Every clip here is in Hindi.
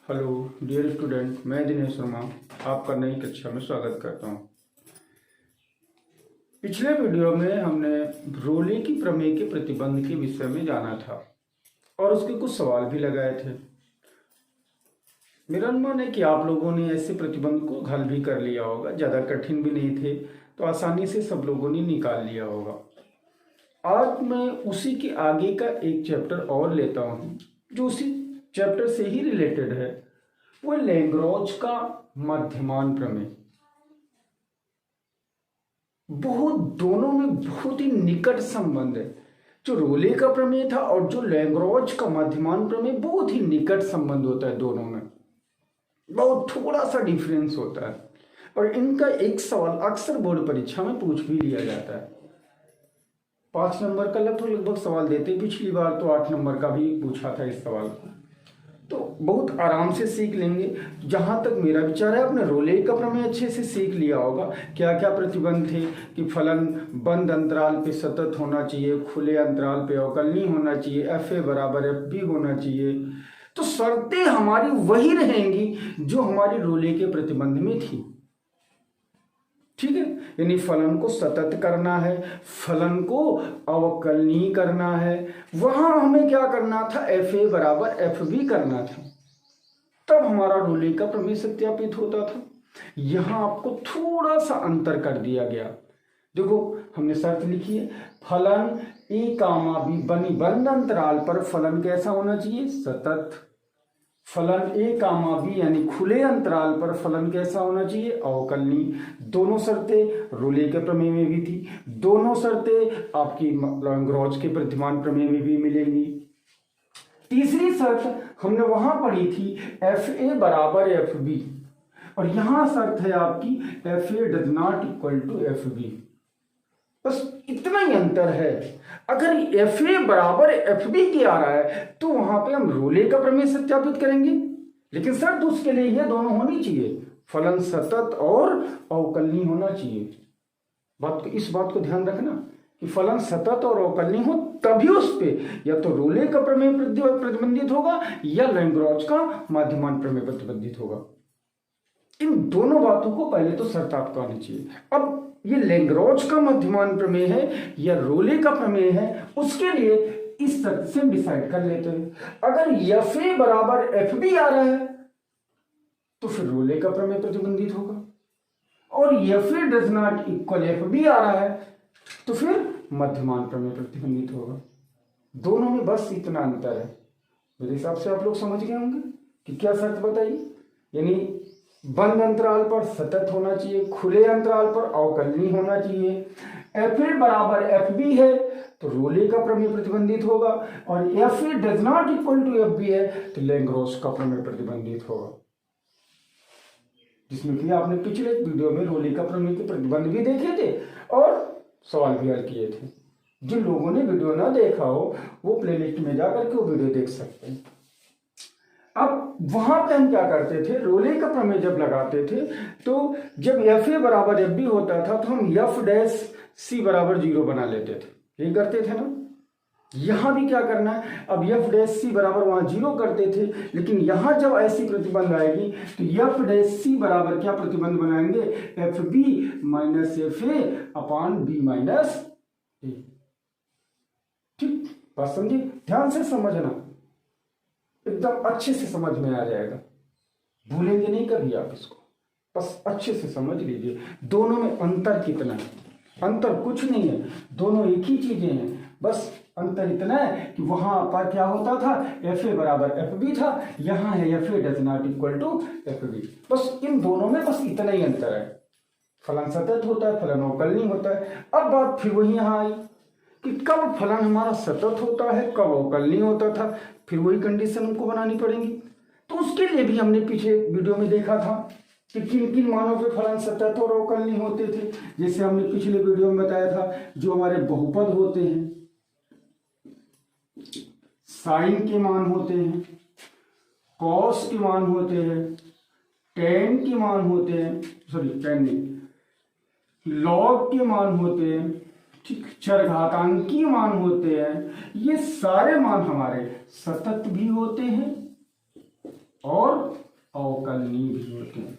हेलो डियर स्टूडेंट, मैं दिनेश शर्मा आपका नई कक्षा में स्वागत करता हूं। पिछले वीडियो में हमने रोले की प्रमेय के प्रतिबंध के विषय में जाना था और उसके कुछ सवाल भी लगाए थे। मेरा अनुमान है कि आप लोगों ने ऐसे प्रतिबंध को हल भी कर लिया होगा, ज़्यादा कठिन भी नहीं थे, तो आसानी से सब लोगों ने निकाल लिया होगा। आज मैं उसी के आगे का एक चैप्टर और लेता हूँ जो उसी चैप्टर से ही रिलेटेड है। वो लैग्रांज का मध्यमान प्रमेय। दोनों में बहुत ही निकट संबंध है। जो रोले का प्रमेय था और जो लैग्रांज का मध्यमान प्रमेय, बहुत ही निकट संबंध होता है। दोनों में बहुत थोड़ा सा डिफरेंस होता है और इनका एक सवाल अक्सर बोर्ड परीक्षा में पूछ भी लिया जाता है। 5 नंबर का लगभग सवाल देते, पिछली बार तो 8 नंबर का भी पूछा था इस सवाल को, तो बहुत आराम से सीख लेंगे। जहाँ तक मेरा विचार है, आपने रोले का प्रमेय अच्छे से सीख लिया होगा। क्या क्या प्रतिबंध थे कि फलन बंद अंतराल पे सतत होना चाहिए, खुले अंतराल पे अवकलनीय होना चाहिए, FA बराबर FB होना चाहिए। तो शर्तें हमारी वही रहेंगी जो हमारी रोले के प्रतिबंध में थी, ठीक है। यानी फलन को सतत करना है, फलन को अवकलनीय करना है। वहां हमें क्या करना था, FA बराबर FB करना था, तब हमारा रोले का प्रमेय सत्यापित होता था। यहां आपको थोड़ा सा अंतर कर दिया गया। देखो, हमने शर्त लिखी है, फलन A, B बनी बंद अंतराल पर फलन कैसा होना चाहिए, सतत। फलन A, B यानी खुले अंतराल पर फलन कैसा होना चाहिए, अवकलनीय। दोनों शर्तें रोले के प्रमेय में भी थी, दोनों शर्तें आपकी लैग्रांज के प्रतिमान प्रमेय में भी मिलेंगी। तीसरी शर्त हमने वहां पढ़ी थी, FA बराबर FB, और यहां शर्त है आपकी FA does not equal to FB। बस इतना ही अंतर है। अगर FA बराबर FB के आ रहा है तो वहां पे हम रोले का प्रमेय सत्यापित करेंगे, लेकिन शर्त उसके लिए ये दोनों होनी चाहिए, फलन सतत और अवकलनीय होना चाहिए। इस बात को ध्यान रखना कि फलन सतत और अवकलनीय हो, तभी उस पे या तो रोले का प्रमेय प्रतिबंधित होगा या लैग्रांज का मध्यमान प्रमेय प्रतिबंधित होगा। इन दोनों बातों को पहले तो शर्त आपको आनी चाहिए। अब ये लैग्रांज का मध्यमान प्रमेय है या रोले का प्रमेय है, उसके लिए इस शर्त से हम डिसाइड कर लेते हैं। अगर FA बराबर FB आ रहा है तो फिर रोले का प्रमेय प्रतिबंधित होगा, और FA does not equal FB आ रहा है तो फिर मध्यमान प्रमेय प्रतिबंधित होगा। दोनों में बस इतना अंतर है। मेरे हिसाब से आप लोग समझ गए होंगे कि क्या शर्त बताइए। यानी बंद अंतराल पर सतत होना चाहिए, खुले अंतराल पर अवकलनीय होना चाहिए। FA बराबर FB है तो रोले का प्रमेय प्रतिबंधित होगा, और FA does not equal to FB है तो लैग्रांज का प्रमेय प्रतिबंधित होगा। जिसमें कि आपने पिछले वीडियो में रोले का प्रमेय के प्रतिबंध भी देखे थे और सवाल भी हल किए थे। जिन लोगों ने वीडियो ना देखा हो वो प्लेलिस्ट में जाकर के वो वीडियो देख सकते हैं। अब वहां पे हम क्या करते थे, रोले का प्रमेय जब लगाते थे तो जब FA बराबर FB होता था तो हम F' C बराबर 0 बना लेते थे, यही करते थे ना। यहां भी क्या करना है, अब F' C बराबर वहां 0 करते थे, लेकिन यहां जब ऐसी प्रतिबंध आएगी तो F' C बराबर क्या प्रतिबंध बनाएंगे, FB minus FA upon B minus A। ठीक, बात समझिए, ध्यान से समझना, एकदम अच्छे से समझ में आ जाएगा, भूलेंगे नहीं कभी आप इसको, बस अच्छे से समझ लीजिए। दोनों में अंतर कितना है, अंतर कुछ नहीं है, दोनों एक ही चीजें हैं। बस अंतर इतना है कि वहां पर क्या होता था, FA बराबर FB था, यहां है FA does not equal to FB। बस इन दोनों में बस इतना ही अंतर है, फलन सतत होता है, फलन अवकलनीय होता है। अब बात फिर वही यहां आई कि कब फलन हमारा सतत होता है, कब अवकलनीय होता था, फिर वही कंडीशन हमको बनानी पड़ेगी। तो उसके लिए भी हमने पीछे वीडियो में देखा था कि किन किन मानों पे फलन सतत और अवकलनीय होते थे। जैसे हमने पिछले वीडियो में बताया था, जो हमारे बहुपद होते हैं, साइन के मान होते हैं, कॉस के मान होते हैं, टेन के मान होते हैं, सॉरी टेन नहीं, लॉग के मान होते हैं, ठीक, चरघातांकीय मान होते हैं। ये सारे मान हमारे सतत भी होते हैं और अवकलनीय भी होते हैं।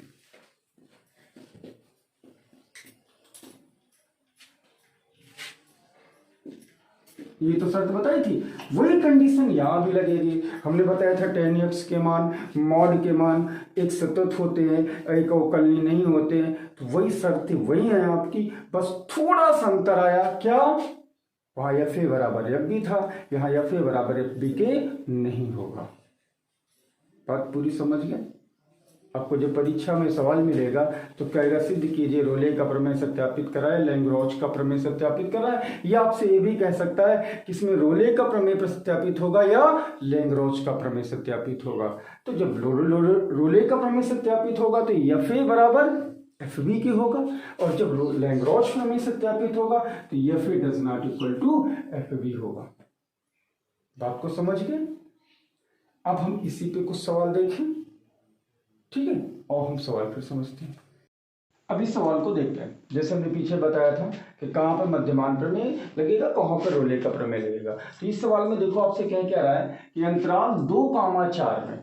ये तो शर्त बताई थी, वही कंडीशन यहां भी लगेगी। हमने बताया था tan x के मान, मॉड के मान एक सतत होते हैं, एक अवकलनीय नहीं होते हैं। तो वही शर्त वही है आपकी, बस थोड़ा सा अंतर आया। क्या? वहां एफ ए बराबर एफ बी था, यहाँ एफ ए बराबर एफ बी के नहीं होगा। बात पूरी समझ गए? आपको जब परीक्षा में सवाल मिलेगा तो कहेगा सिद्ध कीजिए रोले का प्रमेय सत्यापित कराए, लैंग्रॉज का प्रमेय सत्यापित कराए, या आपसे ये भी कह सकता है कि इसमें रोले का प्रमेय सत्यापित होगा या लैंग्रॉज का प्रमेय सत्यापित होगा। तो जब रोले का प्रमेय सत्यापित होगा तो एफ ए बराबर एफ बी की होगा, और जब लैंग्रॉज प्रमेय सत्यापित होगा तो F A does not equal to F B होगा। बात को समझ गए? अब हम इसी पे कुछ सवाल देखें, ठीक है, और हम सवाल फिर समझते हैं। अब इस सवाल को देखते हैं। जैसे हमने पीछे बताया था कि कहाँ पर मध्यमान प्रमेय लगेगा, कहाँ पर रोले का प्रमेय लगेगा। तो इस सवाल में देखो आपसे क्या रहा है कि अंतराल 2,4 में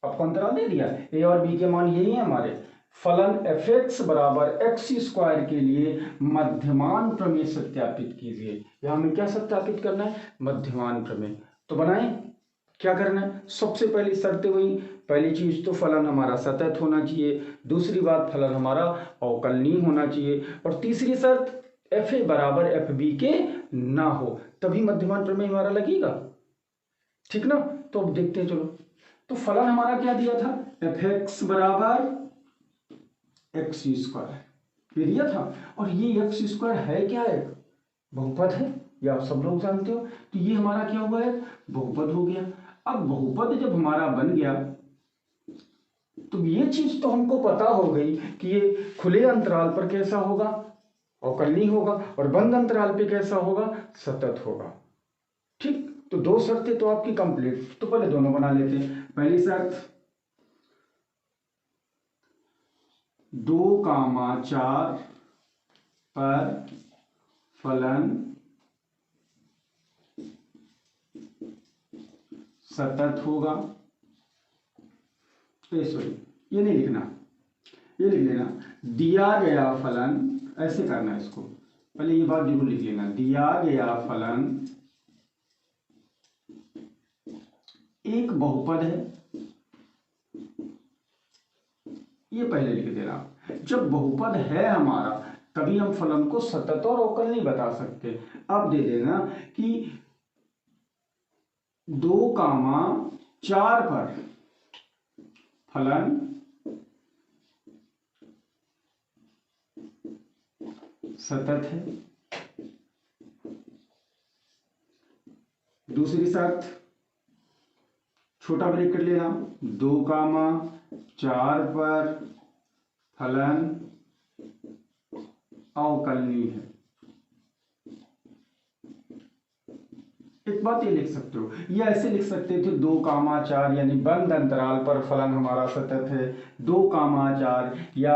आपको अंतराल दे दिया, ए और बी के मान यही है हमारे। फलन एफ एक्स बराबर एक्स स्क्वायर के लिए मध्यमान प्रमेय सत्यापित कीजिए। यहाँ हमें क्या सत्यापित करना है? मध्यमान प्रमेय। तो बनाए, क्या करना है? सबसे पहली शर्त वही, पहली चीज तो फलन हमारा सतत होना चाहिए, दूसरी बात फलन हमारा अवकलनीय होना चाहिए, और तीसरी शर्त एफ ए बराबर एफ बी के ना हो, तभी मध्यमान प्रमेय हमारा लगेगा। ठीक ना? तो अब देखते हैं, चलो। तो फलन हमारा क्या दिया था? एफ एक्स बराबर एक्स स्क्वायर, ये दिया था। और ये एक्स स्क्वायर है क्या? एक बहुपद है, ये आप सब लोग जानते हो। तो ये हमारा क्या हुआ है? बहुपद हो गया। अब बहुपद जब हमारा बन गया तो ये चीज तो हमको पता हो गई कि ये खुले अंतराल पर कैसा होगा? अवकलनीय होगा, और बंद अंतराल पे कैसा होगा? सतत होगा। ठीक, तो दो शर्तें तो आपकी कंप्लीट। तो पहले दोनों बना लेते हैं। पहली शर्त 2,4 पर फलन सतत होगा। सॉरी, ये नहीं लिखना, ये लिख लेना, दिया गया फलन, ऐसे करना है इसको, पहले ये बात जरूर लिख लेना। दिया गया फलन एक बहुपद है, ये पहले लिख देना। जब बहुपद है हमारा तभी हम फलन को सतत और अवकलनीय बता सकते। अब दे देना कि 2,4 पर फलन सतत है। दूसरी शर्त, छोटा ब्रेक कर लेना, 2,4 पर फलन अवकलनीय है। एक बात ये लिख सकते हो, ये ऐसे लिख सकते थे 2,4 यानी बंद अंतराल पर फलन हमारा सतत है, 2,4 या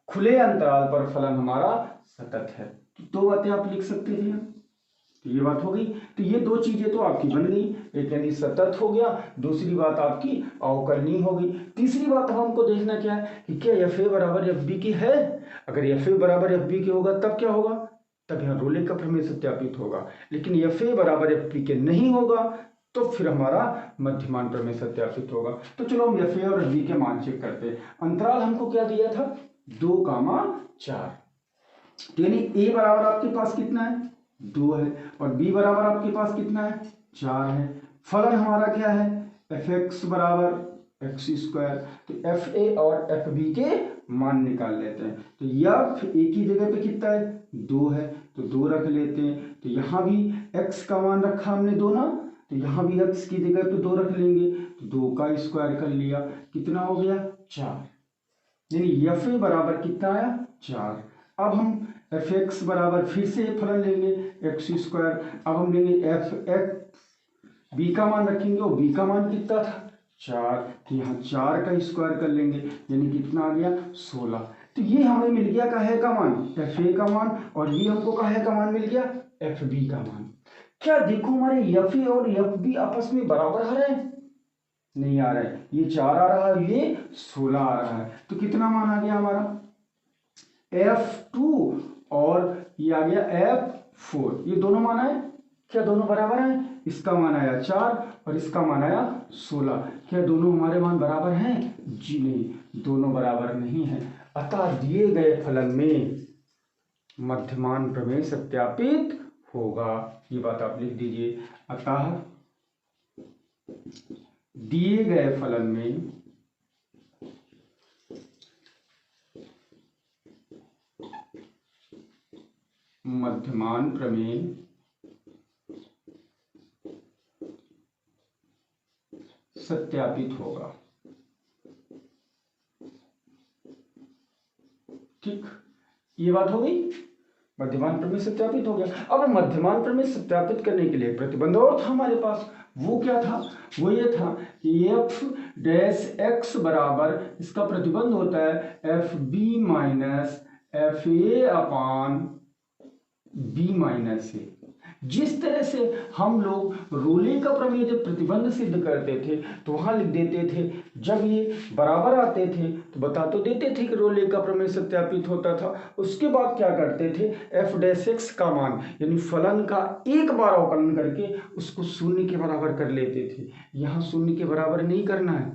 खुले अंतराल पर फलन हमारा सतत है। तो दो बातें आप लिख सकते थे। तो ये बात हो गई। तो ये दो चीजें तो आपकी बन गई, एक यानी सतत हो गया, दूसरी बात आपकी अवकलनीय हो गई। तीसरी बात अब हमको देखना क्या है कि क्या एफ ए बराबर एफ बी की है। अगर एफ ए बराबर एफ बी की होगा तब क्या होगा? तब यहाँ रोले का प्रमेय सत्यापित होगा। लेकिन एफ ए बराबर एफ बी के नहीं होगा तो फिर हमारा मध्यमान प्रमेय सत्यापित होगा। तो चलो हम एफ ए और एफ बी के मान चेक करते हैं। अंतराल हमको क्या दिया था? 2,4। यानी ए बराबर आपके पास कितना है? 2 है, और बी बराबर आपके पास कितना है? 4 है। फलन हमारा क्या है? एफ एक्स बराबर एक्स स्क्वायर। तो एफ ए और एफ बी के मान निकाल लेते हैं। तो एफ ए की जगह पे कितना है? 2 है, तो 2 रख लेते हैं। तो यहाँ भी x का मान रखा हमने 2 ना, तो यहाँ भी x की जगह पे 2 रख लेंगे। तो 2 का स्क्वायर कर लिया, कितना हो गया? 4। यानी एफ ए बराबर कितना आया? 4। अब हम एफ एक्स बराबर फिर से फलन लेंगे एक्स स्क्वायर। अब हम लेंगे एफ बी का मान रखेंगे, और बी का मान कितना था? 4। तो यहाँ 4 का स्क्वायर कर लेंगे, यानी कितना आ गया? 16। तो ये हमें मिल गया काहे का मान? एफ ए का मान। और ये हमको काहे का मान मिल गया? एफ बी का मान। क्या देखो हमारे एफ ए और एफ बी आपस में बराबर आ रहे हैं? नहीं आ रहा है, ये 4 आ रहा है, ये 16 आ रहा है। तो कितना मान आ गया हमारा F2 और ये आ गया F4, ये दोनों मान आए क्या? दोनों बराबर हैं। इसका मान आया 4 और इसका मान आया 16। क्या दोनों हमारे मान बराबर हैं? जी नहीं, दोनों बराबर नहीं है। अतः दिए गए फलन में मध्यमान प्रमेय सत्यापित होगा। ये बात आप लिख दीजिए। अतः दिए गए फलन में मध्यमान प्रमेय सत्यापित होगा। ठीक, ये बात हो गई। मध्यमान प्रमेय सत्यापित हो गया। अब मध्यमान प्रमेय सत्यापित करने के लिए प्रतिबंध और था हमारे पास। वो क्या था? वो ये था कि एफ डैश एक्स बराबर, इसका प्रतिबंध होता है F B minus F A upon B minus A. जिस तरह से हम लोग रोले का प्रमेय जब प्रतिबंध सिद्ध करते थे तो वहां लिख देते थे, जब ये बराबर आते थे तो बता तो देते थे कि रोले का प्रमेय सत्यापित होता था। उसके बाद क्या करते थे, एफ डैश एक्स का मान यानी फलन का एक बार अवकलन करके उसको शून्य के बराबर कर लेते थे। यहाँ शून्य के बराबर नहीं करना है,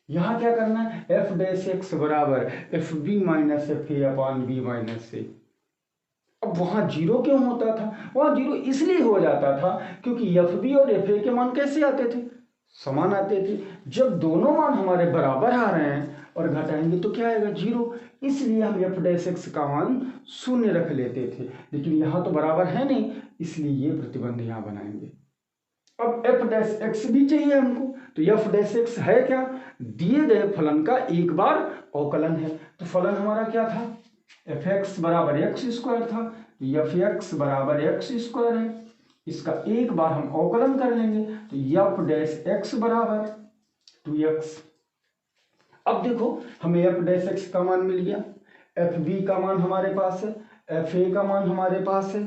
यहाँ क्या करना है, एफ डैश एक्स बराबर F B minus F A upon B minus A. अब वहां जीरो क्यों होता था? वहां जीरो इसलिए हो जाता था क्योंकि एफ बी और एफ ए के मान कैसे आते थे? समान आते थे। जब दोनों मान हमारे बराबर आ रहे हैं और घटाएंगे तो क्या आएगा? जीरो। इसलिए हम एफ डैश एक्स का मान शून्य रख लेते थे, लेकिन यहाँ तो बराबर है नहीं, इसलिए ये प्रतिबंध यहाँ बनाएंगे। अब एफ डैश एक्स भी चाहिए हमको, तो एफ डैश एक्स है क्या? दिए गए फलन का एक बार अवकलन है। तो फलन हमारा क्या था? एफ एक्स बराबर एक्स स्क्वायर था, तो एफ एक्स बराबर एक्स स्क्वायर है। इसका एक बार हम अवकलन कर लेंगे तो एफ डैश एक्स बराबर 2x। अब देखो हमें एफ डैश एक्स का मान मिल गया, एफ बी का मान हमारे पास है, एफ ए का मान हमारे पास है,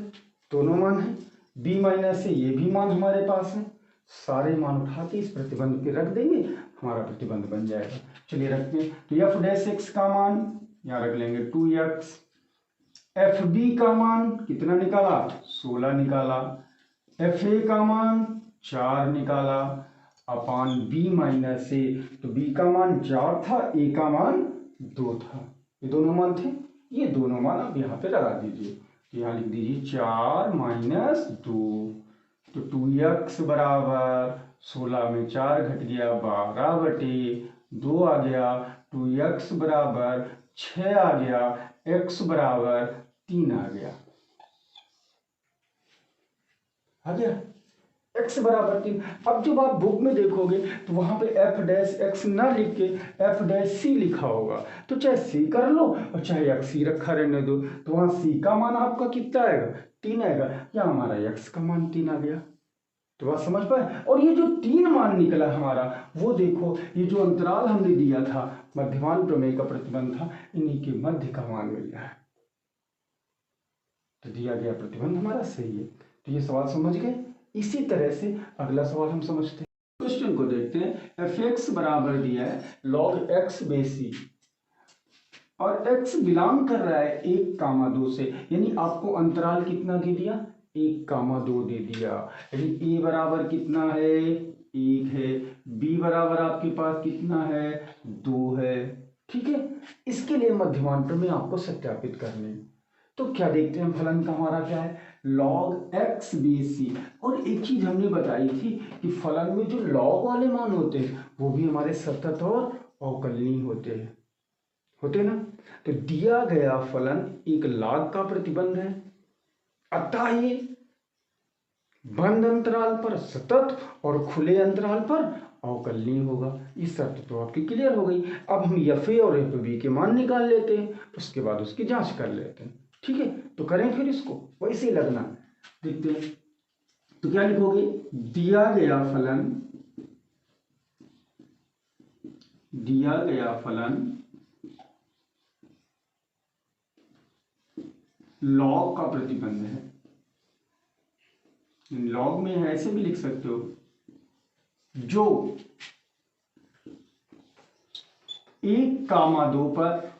दोनों मान है, बी माइनस ए ये भी मान हमारे पास है। सारे मान उठा के इस प्रतिबंध पे रख देंगे, हमारा प्रतिबंध बन जाएगा। चलिए रखते हैं। तो एफ डैश एक्स का मान यहाँ रख लेंगे 2x, एफ बी का मान कितना निकाला? 16 निकाला, एफ ए का मान 4 निकाला अपान बी माइनस ए, तो बी का मान 4 था, ए का मान 2 था। ये दोनों मान थे, ये दोनों मान आप यहाँ पे लगा दीजिए। तो यहाँ लिख दीजिए 4 माइनस 2, तो 2x बराबर 16 में 4 घट गया 12 बटे 2 आ गया, 2x बराबर 6 आ गया, x बराबर 3 आ गया। आ गया x बराबर 3। अब जब आप बुक में देखोगे तो वहां पे एफ डैश एक्स ना लिख के एफ डैश सी लिखा होगा, तो चाहे सी कर लो और चाहे एक्स ही रखा रहने दो। तो वहां सी का मान आपका कितना आएगा? 3 आएगा, या हमारा एक्स का मान 3 आ गया। तो बात समझ पाए? और ये जो 3 मान निकला हमारा, वो देखो ये जो अंतराल हमने दिया था मध्यमान प्रमेय का प्रतिबंध था, इन्हीं के मध्य का मान मिल रहा है। तो दिया गया प्रतिबंध हमारा सही है। तो ये सवाल समझ गए। इसी तरह से अगला सवाल हम समझते हैं। क्वेश्चन को देखते हैं। एफ एक्स बराबर दिया है लॉग एक्स बेसी और x बिलोंग कर रहा है 1,2 से, यानी आपको अंतराल कितना दे दिया? 1,2 दे दिया। यानी a बराबर कितना है? 1 है, b बराबर आपके पास कितना है? 2 है। ठीक है, इसके लिए मध्यमान प्रमेय आपको सत्यापित करने हैं। तो क्या देखते हैं फलन का हमारा क्या है? log x बेसी। और एक चीज हमने बताई थी कि फलन में जो log वाले मान होते हैं वो भी हमारे सतत और अवकलनीय होते ना। तो दिया गया फलन एक log का प्रतिबंध है, अतः ये बंद अंतराल पर सतत और खुले अंतराल पर अवकलनीय होगा। इस शर्त तो आपकी क्लियर हो गई। अब हम एफ ए और एफ बी के मान निकाल लेते हैं, उसके बाद उसकी जांच कर लेते हैं। ठीक है, तो करें फिर इसको वैसे ही लगना। देखते हैं तो क्या लिखोगे? दिया गया फलन लॉग का प्रतिबंध है। लॉग में है, ऐसे भी लिख सकते हो, जो 1,2 पर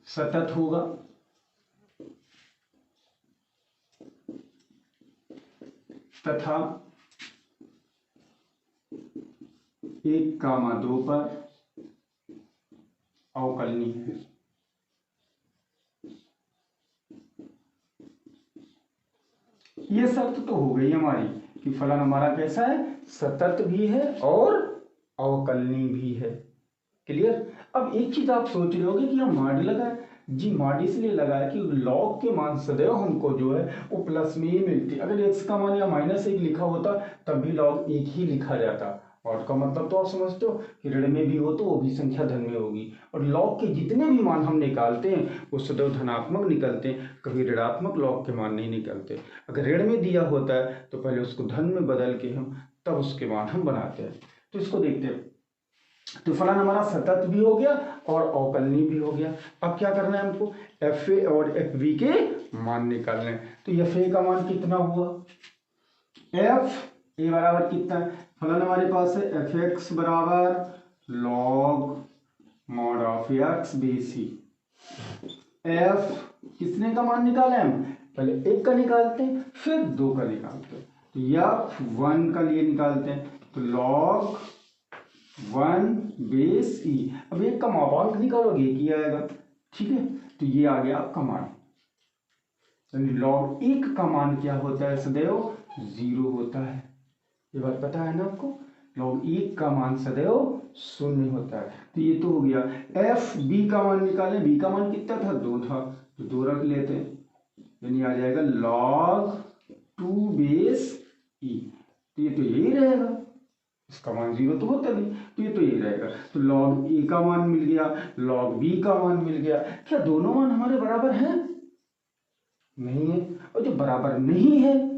सतत होगा, तथा 1,2 पर अवकलनीय है। ये शर्त तो हो गई हमारी कि फलन हमारा कैसा है, सतत भी है और अवकलनीय भी है। क्लियर। अब एक चीज आप सोच रहे होगे कि हम माड लगाए, जी माड इसलिए लगाए कि लॉग के मान सदैव हमको जो है वो प्लस में ही मिलती। अगर x का मान या -1 लिखा होता तब भी log 1 ही लिखा जाता। और का मतलब तो आप समझते हो कि ऋण में भी हो तो वो भी संख्या धन में होगी। और log के जितने भी मान हम निकालते हैं वो सदैव धनात्मक निकलते हैं, कभी ऋणात्मक log के मान नहीं निकलते। अगर ऋण में दिया होता है तो पहले उसको धन में बदल के हम तब उसके मान हम बनाते हैं। तो इसको देखते हैं। तो फलन हमारा सतत भी हो गया और अवकलनीय भी हो गया। अब क्या करना है हमको, एफ ए और एफ बी के मान निकालने हैं। तो एफ ए का मान कितना हुआ, एफ ए बराबर कितना है, फलन हमारे पास है एफ एक्स बराबर log mod of x B C. F किसने का मान निकाला है, हम पहले 1 का निकालते हैं फिर 2 का निकालते हैं। तो एफ 1 का लिए निकालते हैं तो लॉग 1 बेस ई। अब 1 का मापांक निकालोगे ये आएगा, ठीक है। तो ये आ गया आपका मान। लॉग 1 का मान क्या होता है, सदैव 0 होता है। ये बात पता है ना आपको, लॉग 1 का मान सदैव 0 होता है। तो ये तो हो गया। एफ बी का मान निकाले, बी का मान कितना था, 2 था, तो 2 रख लेते हैं, यानी आ जाएगा लॉग 2 बेस ई। तो ये तो यही रहेगा, इसका मान 0 तो होता नहीं, तो ये तो यही रहेगा। तो log a का मान मिल गया, log b का मान मिल गया। क्या दोनों मान हमारे बराबर हैं, नहीं है। और जब बराबर नहीं है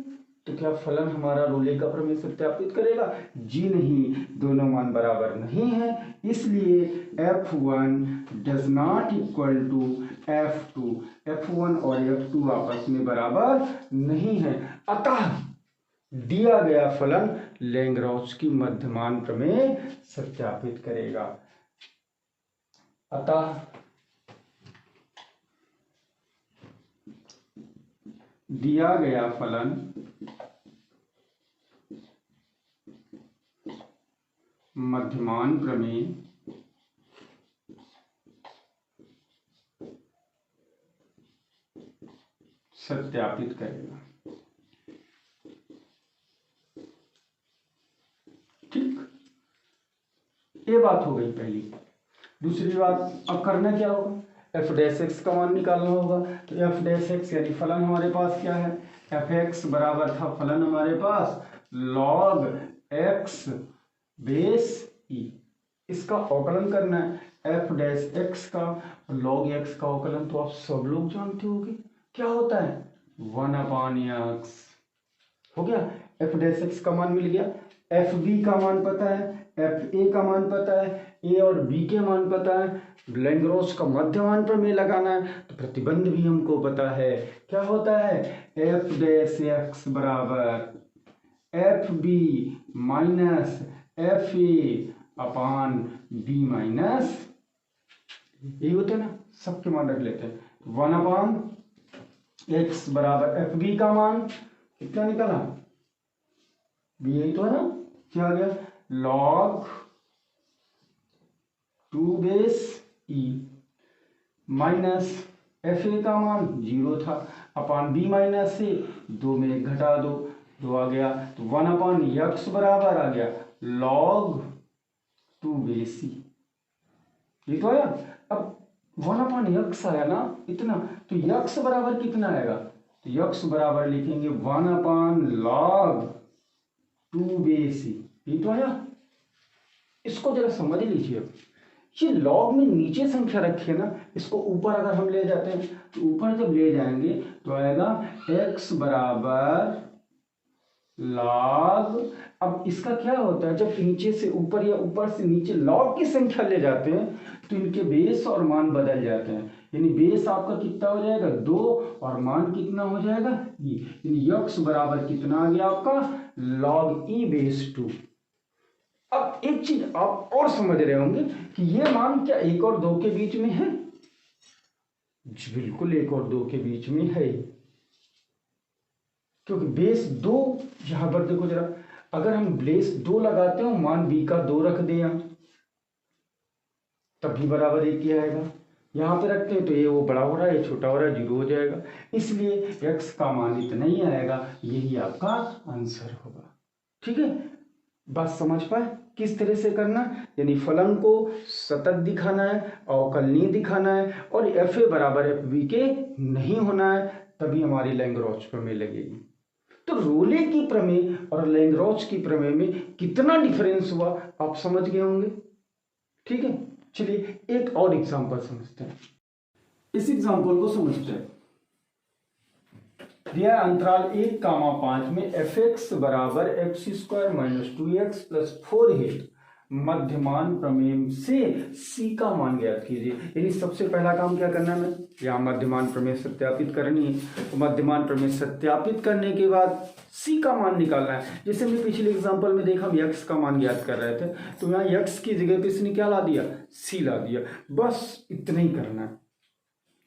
तो क्या फलन हमारा रोले का प्रमेय सत्यापित करेगा, जी नहीं, दोनों मान बराबर नहीं है। इसलिए f1 does not equal to f2, f1 और f2 आपस में बराबर नहीं है। अतः दिया गया फलन लैग्रांज की मध्यमान प्रमेय सत्यापित करेगा। अतः दिया गया फलन मध्यमान प्रमेय सत्यापित करेगा। ठीक, ये बात हो गई पहली। दूसरी बात अब करना क्या होगा, एफ डैश एक्स का मान निकालना होगा। तो एफ डैश एक्स यानी फलन हमारे पास क्या है, एफ एक्स बराबर था फलन हमारे पास लॉग एक्स बेस ई। इसका अवकलन करना है, एफ डैश एक्स का लॉग एक्स का अवकलन तो आप सब लोग जानते होंगे क्या होता है, 1/x हो गया। एफ डैश एक्स का मान मिल गया, एफ बी का मान पता है, एफ ए का मान पता है, ए और बी के मान पता है। लैग्रांज का मध्यमान प्रमेय लगाना है तो प्रतिबंध भी हमको पता है। क्या होता है, एफ डैश एक्स बराबर F B minus F A upon B minus, यही होता है ना, सबके मान रख लेते हैं। 1/x बराबर एफ बी का मान कितना निकला, बी यही तो है ना, क्या आ गया, log 2 base E minus F ए का मान 0 था, अपान बी माइनस से 2 में 1 घटा दो, 2 आ गया। तो 1/x बराबर आ गया लॉग 2 बेस ई, ये तो आया। अब 1/x आया ना इतना, तो x बराबर कितना आएगा, तो x बराबर लिखेंगे 1/log 2 बेस ई, ये तो आया। इसको जरा समझ लीजिए, ये लॉग में नीचे संख्या रखी है ना, इसको ऊपर अगर हम ले जाते हैं तो ऊपर जब ले जाएंगे तो आएगा x बराबर लॉग। अब इसका क्या होता है, जब नीचे से ऊपर या ऊपर से नीचे लॉग की संख्या ले जाते हैं तो इनके बेस और मान बदल जाते हैं। यानी बेस आपका कितना हो जाएगा 2 और मान कितना हो जाएगा e, यानी x बराबर कितना आ गया आपका लॉग e बेस 2। अब एक चीज आप और समझ रहे होंगे कि ये मान क्या 1 और 2 के बीच में है? जी बिल्कुल 1 और 2 के बीच में है, क्योंकि बेस 2 यहां पर देखो जरा, अगर हम बेस 2 लगाते हो, मान b का 2 रख दे यहां, तब भी बराबर 1 ही आएगा। यहां पे रखते हैं तो ये वो बड़ा हो रहा है, ये छोटा हो रहा है, 0 हो जाएगा। इसलिए x का मान इतना ही आएगा, यही आपका आंसर होगा। ठीक है, बात समझ पाए किस तरह से करना, यानी फलन को सतत दिखाना है, अवकलनीय दिखाना है, और एफ ए बराबर एफ बी के नहीं होना है, तभी हमारी लैंग्रॉज प्रमेय लगेगी। तो रोले की प्रमेय और लैंग्रॉज की प्रमेय में कितना डिफरेंस हुआ आप समझ गए होंगे। ठीक है, चलिए एक और एग्जांपल समझते हैं। इस एग्जांपल को समझते हैं। दिया अंतराल 1,5 में एफ एक्स बराबर x square minus 2x plus 4 है। मध्यमान प्रमेय से c का मान ज्ञात कीजिए। यानी सबसे पहला काम क्या करना है, हमें यहाँ मध्यमान प्रमेय सत्यापित करनी है। तो मध्यमान प्रमेय सत्यापित करने के बाद c का मान निकालना है। जैसे हमने पिछले एग्जांपल में देखा, हम x का मान ज्ञात कर रहे थे, तो यहाँ x की जगह पे इसने क्या ला दिया, c ला दिया। बस इतना ही करना है,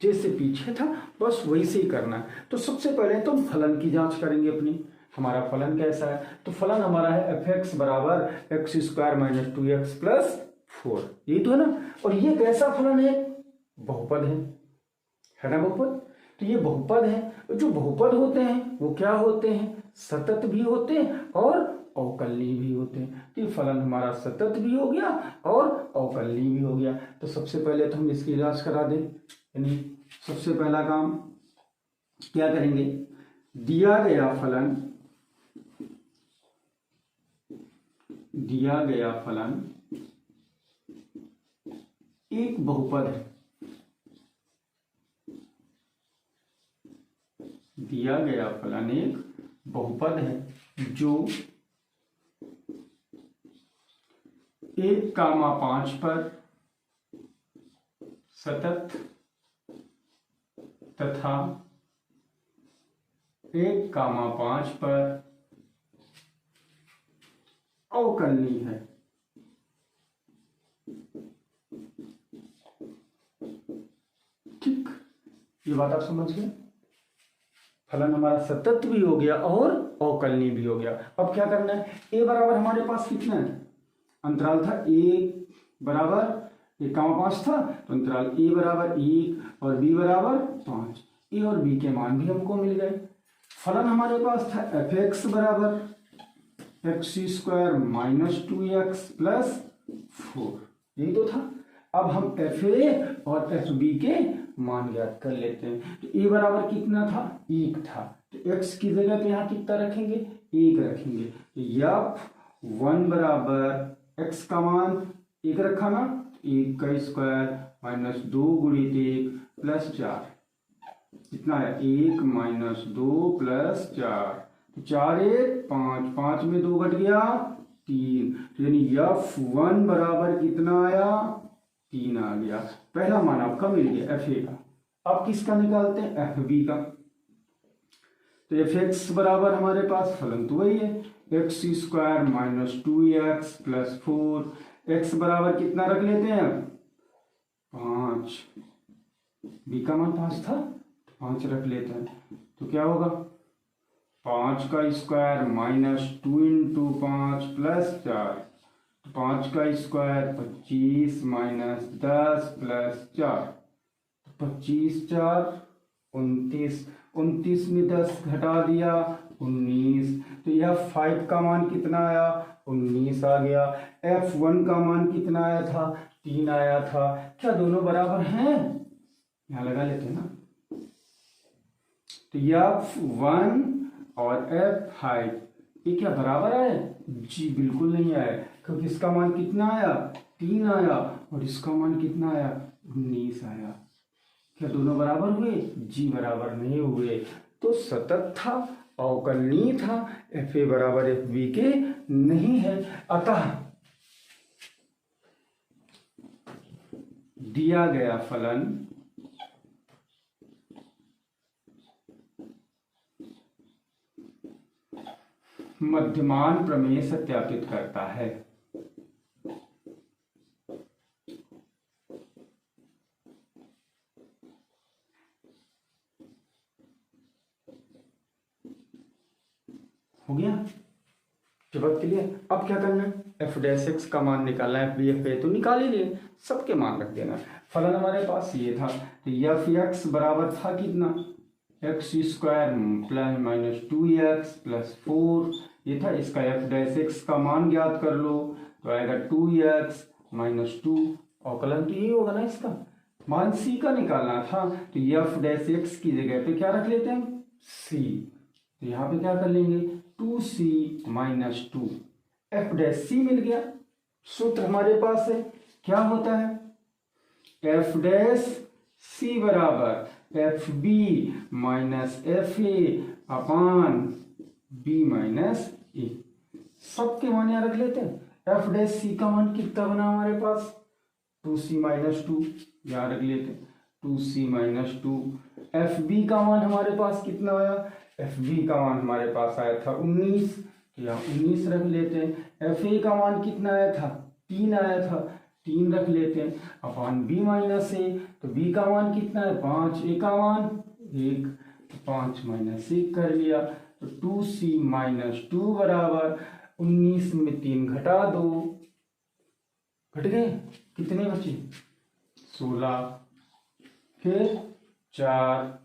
जैसे पीछे था बस वैसे ही करना है। तो सबसे पहले तो हम फलन की जांच करेंगे अपनी, हमारा फलन कैसा है। तो फलन हमारा है एफ एक्स बराबर x square minus 2x plus 4, यही तो है ना। और ये कैसा फलन है, बहुपद है ना बहुपद। तो ये बहुपद है, जो बहुपद होते हैं वो क्या होते हैं, सतत भी होते हैं और अवकलनीय भी होते हैं। तो ये फलन हमारा सतत भी हो गया और अवकलनीय भी हो गया। तो सबसे पहले तो हम इसकी जांच करा दें। यानी सबसे पहला काम क्या करेंगे, दिया गया फलन एक बहुपद है। दिया गया फलन एक बहुपद है जो 1,5 पर सतत तथा 1,5 पर अवकलनीय है। ठीक, ये बात आप समझ गए। फलन हमारा सतत भी हो गया और अवकलनीय भी हो गया। अब क्या करना है, ए बराबर हमारे पास कितना है, अंतराल था ए बराबर 1,5 था, तो अंतराल ए बराबर 1 और बी बराबर 5। ए और बी के मान भी हमको मिल गए। फलन हमारे पास था एफ एक्स बराबर x square minus 2x plus 4, यही तो था। अब हम एफ ए और एफ बी के मान ज्ञात कर लेते हैं। तो ए बराबर कितना था, 1 था, तो एक्स की जगह पे यहाँ कितना रखेंगे, 1 रखेंगे। तो एफ 1 बराबर एक्स का मान 1 रखा ना, 1 का स्क्वायर माइनस 2 गुणित 1 प्लस 4, कितना है 1 माइनस 2 प्लस 4, 4 1 5, 5 में 2 घट गया 3, यानी F1 बराबर कितना आया, 3 आ गया। पहला मान आपका मिल गया एफ ए का। अब किसका निकालते हैं, एफ बी का। तो एफ एक्स बराबर हमारे पास फलन तो वही है, x square minus 2x plus 4। X बराबर कितना रख लेते हैं, 5। बी का मान 5 था, 5 रख लेते हैं। तो क्या होगा, 5 का स्क्वायर माइनस 2 इंटू 5 प्लस 4, तो 5 का स्क्वायर 25 माइनस 10 प्लस 4, 25 4 29, 29 में 10 घटा दिया 19, तो यह 5 का मान कितना आया, 19 आ गया। F1 का मान कितना आया था, 3 आया था। क्या दोनों बराबर हैं, यहां लगा लेते हैं ना। तो F1 और F5 ये क्या बराबर आए, जी बिल्कुल नहीं आए, क्योंकि इसका मान कितना आया, 3 आया, और इसका मान कितना आया, 19 आया। क्या दोनों बराबर हुए, जी बराबर नहीं हुए। तो सतत था, अवकलनीय था, एफ ए बराबर एफ बी के नहीं है। अतः दिया गया फलन मध्यमान प्रमेय सत्यापित करता है। हो गया जवाब क्लियर। अब क्या करना है, एफ डैश एक्स का मान निकालना है, बी एफ ए तो निकाल ही लिए, सबके मान रख देना। फलन हमारे पास ये था, तो एफ एक्स बराबर था कितना, x square plus minus 2x plus 4 ये था। इसका एफ डैश एक्स का मान ज्ञात कर लो, तो आएगा 2x माइनस 2, अवकलन तो यही होगा ना, इसका मान c का निकालना था, तो एफ डैश एक्स की जगह पे क्या रख लेते हैं, c, तो यहाँ पे क्या कर लेंगे 2c माइनस 2, एफ डैश सी मिल गया। सूत्र हमारे पास है, क्या होता है, एफ डैश सी बराबर F B minus F A upon B minus A. सबके मान यहाँ रख लेते हैं। एफ डैश सी का मान कितना बना हमारे पास, 2c माइनस 2, यहाँ रख लेते हैं 2c माइनस 2। एफ बी का मान हमारे पास कितना आया, एफ बी का मान हमारे पास आया था 19, तो यहाँ 19 रख लेते हैं। एफ ए का मान कितना आया था, 3 आया था, 3 रख लेते हैं अपान बी माइनस ए, तो बी का मान कितना है 5, ए का मान 1, तो 5 माइनस 1 कर लिया, तो 2c माइनस 2 बराबर 19 में 3 घटा दो, घट गए, कितने बचे 16, फिर 4,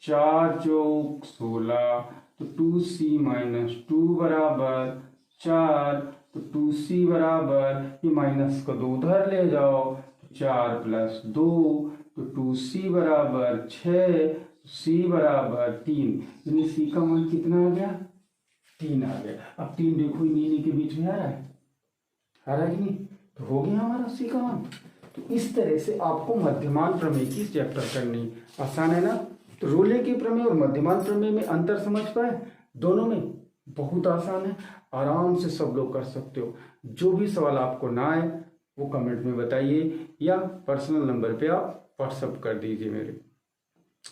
4 चौक 16, तो 2c माइनस 2 बराबर 4, तो 2c बराबर ये माइनस को 2 उधर ले जाओ, 4 प्लस 2, तो 2c बराबर 6, c बराबर 3, यानी c का मान कितना आ गया, 3 आ गया। अब 3 देखो इन्हीं के बीच में आ रहा है कि नहीं, तो हो गया हमारा c का मान। तो इस तरह से आपको मध्यमान प्रमेय की चैप्टर करनी आसान है ना। तो रोले के प्रमेय और मध्यमान प्रमेय में अंतर समझ पाए, दोनों में बहुत आसान है, आराम से सब लोग कर सकते हो। जो भी सवाल आपको ना आए वो कमेंट में बताइए, या पर्सनल नंबर पे आप व्हाट्सअप कर दीजिए मेरे,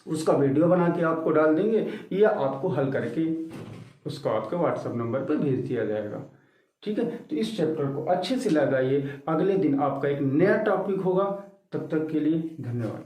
उसका वीडियो बना के आपको डाल देंगे, या आपको हल करके उसको आपके व्हाट्सएप नंबर पर भेज दिया जाएगा। ठीक है, तो इस चैप्टर को अच्छे से लगाइए, अगले दिन आपका एक नया टॉपिक होगा। तब तक के लिए धन्यवाद।